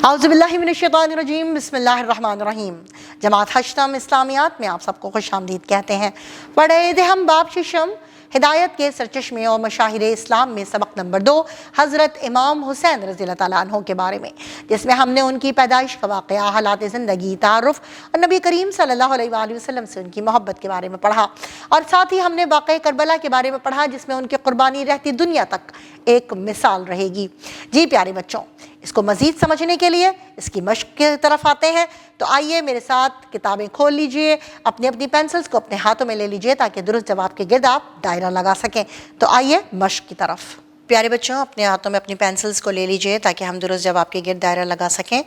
औज़ुबिल्लाहि मिनश्शैतानिर्रजीम बिस्मिल्लाहिर्रहमानिर्रहीम। जमात हश्तम इस्लामियात में आप सबको खुश आमदीद कहते हैं। पढ़े थे हम बाब शिशम हिदायत के सरचश्मे और मशाहिरे इस्लाम में सबक नंबर 2 हज़रत इमाम हुसैन रज़ियल्लाहु ताला अन्हु के बारे में, जिसमें हमने उनकी पैदाइश का वाक़या, हालात ज़िंदगी, तारुफ़ और नबी करीम सल्लल्लाहु अलैहि वसल्लम से उनकी मोहब्बत के बारे में पढ़ा। और साथ ही हमने वाक़या करबला के बारे में पढ़ा, जिसमें उनकी क़ुरबानी रहती दुनिया तक एक मिसाल रहेगी। जी प्यारे बच्चों, इसको मज़ीद समझने के लिए इसकी मश्क की तरफ आते हैं। तो आइए मेरे साथ किताबें खोल लीजिए, अपनी अपनी पेंसिल्स को अपने हाथों में ले लीजिए ताकि दुरुस्त जवाब के गिर्द आप दायरा लगा सकें। तो आइए मश्क की तरफ। प्यारे बच्चों, अपने हाथों में अपनी पेंसिल्स को ले लीजिए ताकि हम दुरुस्त जवाब के गिर्द दायरा लगा सकें।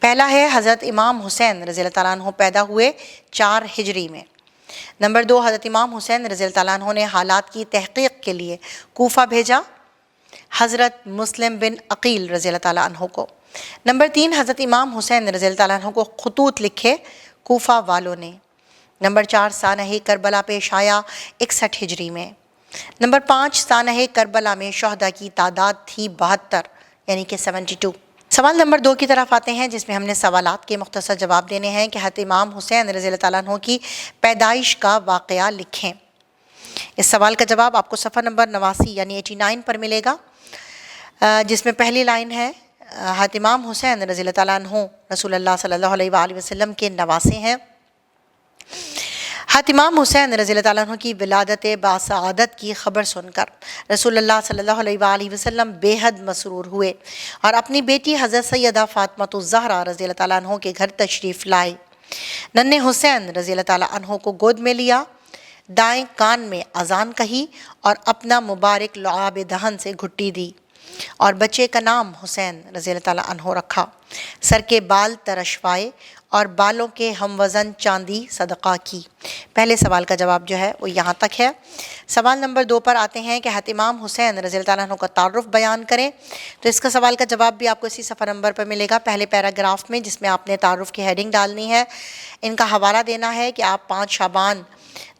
पहला है हज़रत इमाम हुसैन रज़ियल्लाहु ताला अन्हु पैदा हुए 4 हिजरी में। नंबर 2, हज़रत इमाम हुसैन रज़ियल्लाहु ताला अन्हु ने हालात की तहक़ीक़ के लिए कूफा भेजा हज़रत मुस्लिम बिन अकील रज़ियल्लाहु ताला अन्हु को। नंबर 3, हज़रत इमाम हुसैन रज़ियल्लाहु ताला अन्हु को ख़ुतूत लिखे कूफा वालों ने। नंबर 4, सानह करबला पेश आया 61 हिजरी में। नंबर 5, सानह करबला में शहदा की तादाद थी 72 यानी कि 72। सवाल नंबर 2 की तरफ आते हैं, जिसमें हमने सवालात के मुख्तसर जवाब देने हैं कि हज़रत इमाम हुसैन रज़ियल्लाहु ताला अन्हु की पैदाइश का वाक़या लिखें। इस सवाल का जवाब आपको सफ़ा नंबर 89 यानी 89 पर मिलेगा, जिसमें पहली लाइन है हज़रत इमाम हुसैन रज़ियल्लाहु ताला अन्हु रसूलुल्लाह सल्लल्लाहु अलैहि वसल्लम के नवासे हैं। हज़रत इमाम हुसैन रज़ियल्लाहु ताला अन्हु की विलादत बासआदत की ख़बर सुनकर रसूलुल्लाह सल्लल्लाहु अलैहि वसल्लम बेहद मसरूर हुए और अपनी बेटी हज़रत सैयदा फ़ातिमा ज़हरा रज़ियल्लाहु ताला अन्हु के घर तशरीफ़ लाए। नन्हे हुसैन रज़ियल्लाहु ताला अन्हु को गोद में लिया, दाएं कान में अज़ान कही और अपना मुबारक लुआब दहन से घुट्टी दी और बच्चे का नाम हुसैन रज़ियल्लाहु ताला अन्हु रखा। सर के बाल तरशवाए और बालों के हम वज़न चांदी सदका की। पहले सवाल का जवाब जो है वो यहाँ तक है। सवाल नंबर 2 पर आते हैं कि हज़रत इमाम हुसैन रज़ियल्लाहु ताला अन्हु का तारुफ़ बयान करें। तो इसका सवाल का जवाब भी आपको इसी सफ़ा नंबर पर मिलेगा, पहले पैराग्राफ में, जिसमें आपने तारुफ़ की हेडिंग डालनी है। इनका हवाला देना है कि आप 5 शाबान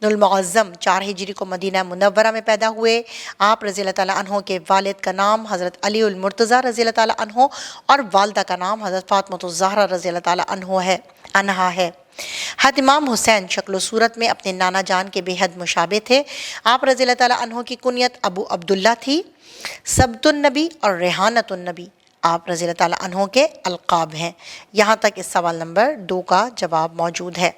नुल मुअज़्ज़म 4 हिजरी को मदीना मुनव्वरा में पैदा हुए। आप रज़ियल्लाहु ताला अन्हु के वालिद का नाम हज़रत अली उल मुर्तज़ा रज़ियल्लाहु ताला अन्हु और वालिदा का नाम हज़रत फ़ातिमा ज़हरा रज़ियल्लाहु ताला अन्हा है। हज़रत इमाम हुसैन शक्ल सूरत में अपने नाना जान के बेहद मुशाबे थे। आप रज़ियल्लाहु ताला अन्हु की कुनियत अबू अब्दुल्ला थी। सबतुन नबी और रेहानतुन नबी आप रज़ियल्लाहु ताला अन्हु के अलक़ाब हैं। यहाँ तक इस सवाल नंबर 2 का जवाब मौजूद है।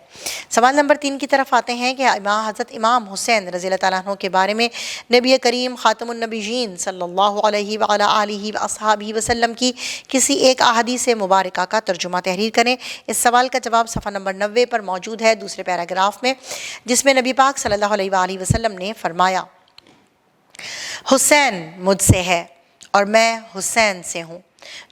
सवाल नंबर 3 की तरफ आते हैं कि हज़रत इमाम हुसैन रज़ियल्लाहु ताला अन्हु के बारे में नबी करीम ख़ातमुन नबीयीन सल्लल्लाहु अलैहि व अला आलिहि व अस्हाबिहि वसल्लम की किसी एक अहादीस मुबारका का तर्जुमा तहरीर करें। इस सवाल का जवाब सफ़ा नंबर 90 पर मौजूद है, दूसरे पैराग्राफ में, जिसमें नबी पाक सल्लल्लाहु अलैहि वसल्लम ने फरमाया, हुसैन मुझसे है और मैं हुसैन से हूँ।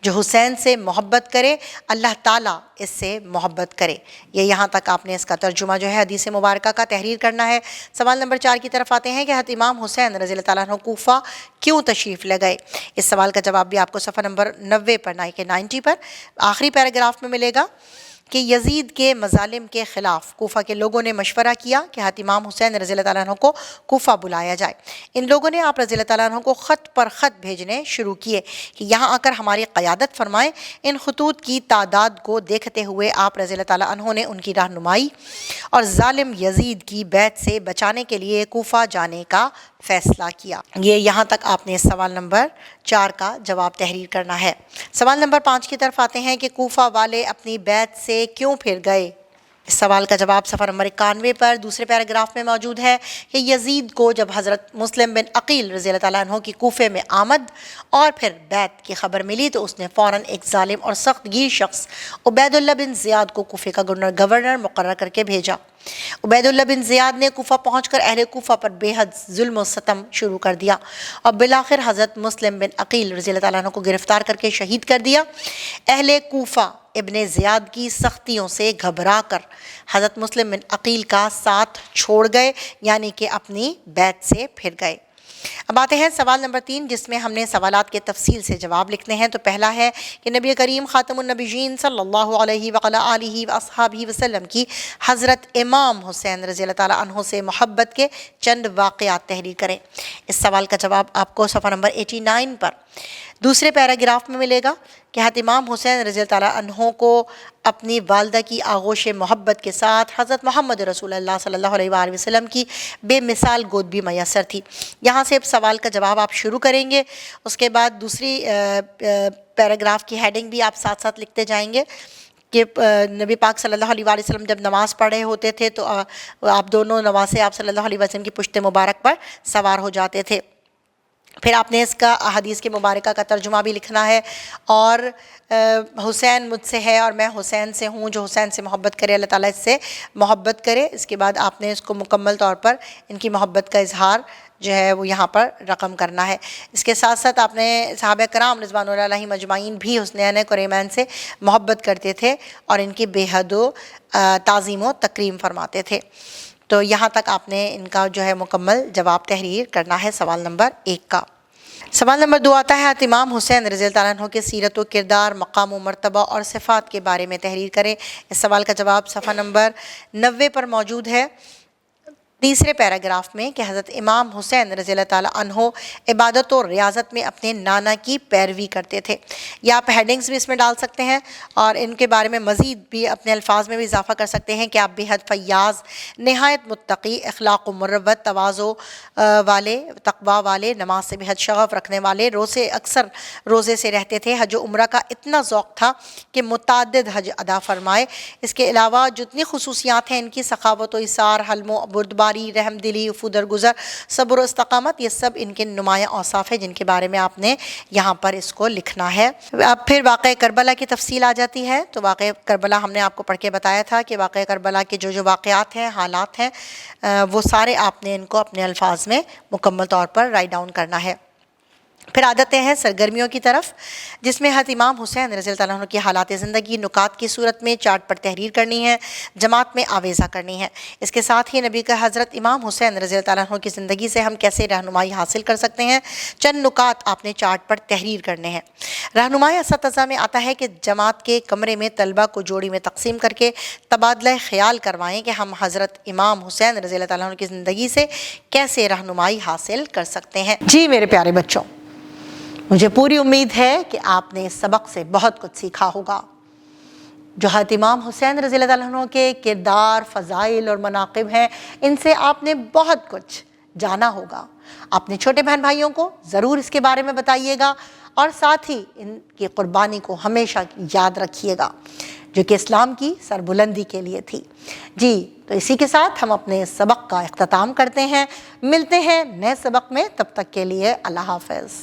जो हुसैन से मोहब्बत करे अल्लाह ताला इससे मोहब्बत करे। ये यहाँ तक आपने इसका तर्जुमा जो है हदीस मुबारका का तहरीर करना है। सवाल नंबर 4 की तरफ आते हैं कि हज़रत इमाम हुसैन रज़ियल्लाहु ताला अन्हु कूफा क्यों तशरीफ़ ले गए। इस सवाल का जवाब भी आपको सफ़ा नंबर 90 पर 90 पर आखिरी पैराग्राफ में मिलेगा कि यजीद के मज़ालिम के ख़िलाफ़ कूफा के लोगों ने मशवरा किया कि हज़रत इमाम हुसैन रज़ियल्लाहु ताला अन्हु को कूफा बुलाया जाए। इन लोगों ने आप रज़ियल्लाहु ताला अन्हु को ख़त पर ख़त भेजने शुरू किए कि यहाँ आकर हमारी क़यादत फरमाएँ। इन खतूत की तादाद को देखते हुए आप रज़ियल्लाहु ताला अन्हु ने उनकी रहनुमाई और ज़ालिम यजीद की बैत से बचाने के लिए कूफा जाने का फ़ैसला किया। ये यहाँ तक आपने इस सवाल नंबर 4 का जवाब तहरीर करना है। सवाल नंबर 5 की तरफ आते हैं कि कूफा वाले अपनी बैत से क्यों फिर गए। इस सवाल का जवाब सफ़ा नंबर 91 पर दूसरे पैराग्राफ में मौजूद है कि यजीद को जब हज़रत मुस्लिम बिन अकील रज़ियल्लाहु ताला अन्हु की कूफे में आमद और फिर बैत की ख़बर मिली तो उसने फ़ौरन एक ज़ालिम और सख्त गिर शख्स उबैदुल्लाह बिन ज़ियाद को कूफे का गवर्नर मुकर्रर करके भेजा। उबैदुल्लाह बिन ज़ियाद ने कूफा पहुंचकर अहले कूफा पर बेहद जुल्म और सितम शुरू कर दिया और बिलाखिर हज़रत मुस्लिम बिन अकील रज़ियल्लाहु ताला अन्हु को गिरफ़्तार करके शहीद कर दिया। अहले कूफा इब्ने ज़ियाद की सख्तियों से घबरा कर हज़रत मुस्लिम बिन अकील का साथ छोड़ गए, यानी कि अपनी बैत से फिर गए। अब आते हैं सवाल नंबर 3, जिसमें हमने सवालात के तफसील से जवाब लिखने हैं। तो पहला है कि नबी करीम ख़ातमुन नबीयीन सल्लल्लाहु अलैहि व अला आलिहि व अस्हाबिहि वसल्लम की हज़रत इमाम हुसैन रज़ियल्लाहु ताला अन्हु से मोहब्बत के चंद वाक़यात तहरीर करें। इस सवाल का जवाब आपको सफ़ा नंबर 89 पर दूसरे पैराग्राफ में मिलेगा, کہ حضرت امام حسین رضی اللہ تعالیٰ عنہ کو اپنی والدہ کی آغوش محبت کے ساتھ حضرت محمد رسول اللہ صلی اللہ علیہ وآلہ وسلم کی بے مثال گود بھی میسر تھی۔ یہاں سے اب سوال کا جواب آپ شروع کریں گے، اس کے بعد دوسری پیراگراف کی ہیڈنگ بھی آپ ساتھ ساتھ لکھتے جائیں گے کہ نبی پاک صلی اللہ علیہ وآلہ وسلم جب نماز پڑھ رہے ہوتے تھے تو آپ دونوں نواسے آپ صلی اللہ علیہ وسلم کی پشت مبارک پر سوار ہو جاتے تھے۔ پھر آپ نے اس کا احادیث کے مبارکہ کا ترجمہ بھی لکھنا ہے، اور حسین مجھ سے ہے اور میں حسین سے ہوں، جو حسین سے محبت کرے اللہ تعالیٰ اس سے محبت کرے۔ اس کے بعد آپ نے اس کو مکمل طور پر ان کی محبت کا اظہار جو ہے وہ یہاں پر رقم کرنا ہے۔ اس کے ساتھ ساتھ آپ نے صحابہ کرام رضوان اللہ علیہم اجمعین بھی حسنین کریمین سے محبت کرتے تھے اور ان کی بے حد و تعظیم و تکریم فرماتے تھے۔ تو یہاں تک آپ نے ان کا جو ہے مکمل جواب تحریر کرنا ہے سوال نمبر 1 کا۔ سوال نمبر 2 آتا ہے حضرت امام حسین رضی اللہ تعالیٰ عنہ کے سیرت و کردار، مقام و مرتبہ اور صفات کے بارے میں تحریر کریں۔ اس سوال کا جواب صفحہ نمبر 90 پر موجود ہے، تیسرے پیراگراف میں، کہ حضرت امام حسین رضی اللہ تعالیٰ عنہ عبادت و ریاضت میں اپنے نانا کی پیروی کرتے تھے۔ یا آپ ہیڈنگز بھی اس میں ڈال سکتے ہیں اور ان کے بارے میں مزید بھی اپنے الفاظ میں بھی اضافہ کر سکتے ہیں کہ آپ بے حد فیاض، نہایت متقی، اخلاق و مروت، تواضع والے، تقوی والے، نماز سے بے حد شغف رکھنے والے، اکثر روزے سے رہتے تھے، حج و عمرہ کا اتنا ذوق تھا کہ متعدد حج ادا فرمائے۔ اس کے علاوہ جتنی خصوصیات ہیں ان کی، سخاوت و ایثار، حلم و بردباری، رحم دلی، عفو درگزر، صبر و استقامت، یہ سب ان کے نمایاں اوصاف ہیں جن کے بارے میں آپ نے یہاں پر اس کو لکھنا ہے۔ اب پھر واقعہ کربلا کی تفصیل آ جاتی ہے۔ تو واقعہ کربلا ہم نے آپ کو پڑھ کے بتایا تھا کہ واقعہ کربلا کے جو واقعات ہیں، حالات ہیں، وہ سارے آپ نے ان کو اپنے الفاظ میں مکمل طور پر رائٹ ڈاؤن کرنا ہے۔ پھر آتے ہیں سرگرمیوں کی طرف، جس میں حضرت امام حسین رضی اللہ عنہ کی حالات زندگی نکات کی صورت میں چارٹ پر تحریر کرنی ہے، جماعت میں آویزہ کرنی ہے۔ اس کے ساتھ ہی نبی کا حضرت امام حسین رضی اللہ عنہ کی زندگی سے ہم کیسے رہنمائی حاصل کر سکتے ہیں، چند نکات آپ نے چارٹ پر تحریر کرنے ہیں۔ رہنمائی اساتذہ میں آتا ہے کہ جماعت کے کمرے میں طلبہ کو جوڑی میں تقسیم کر کے تبادلہ خیال کروائیں کہ ہم حضرت امام حسین رضی اللہ عنہ کی زندگی سے کیسے رہنمائی حاصل کر سکتے ہیں۔ جی میرے پیارے بچوں، مجھے پوری امید ہے کہ آپ نے اس سبق سے بہت کچھ سیکھا ہوگا۔ جو حضرت امام حسین رضی اللہ عنہ کے کردار، فضائل اور مناقب ہیں، ان سے آپ نے بہت کچھ جانا ہوگا۔ اپنے چھوٹے بہن بھائیوں کو ضرور اس کے بارے میں بتائیے گا، اور ساتھ ہی ان کی قربانی کو ہمیشہ یاد رکھیے گا، جو کہ اسلام کی سربلندی کے لیے تھی۔ جی تو اسی کے ساتھ ہم اپنے سبق کا اختتام کرتے ہیں۔ ملتے ہیں نئے سبق میں، تب تک کے لیے اللہ حافظ۔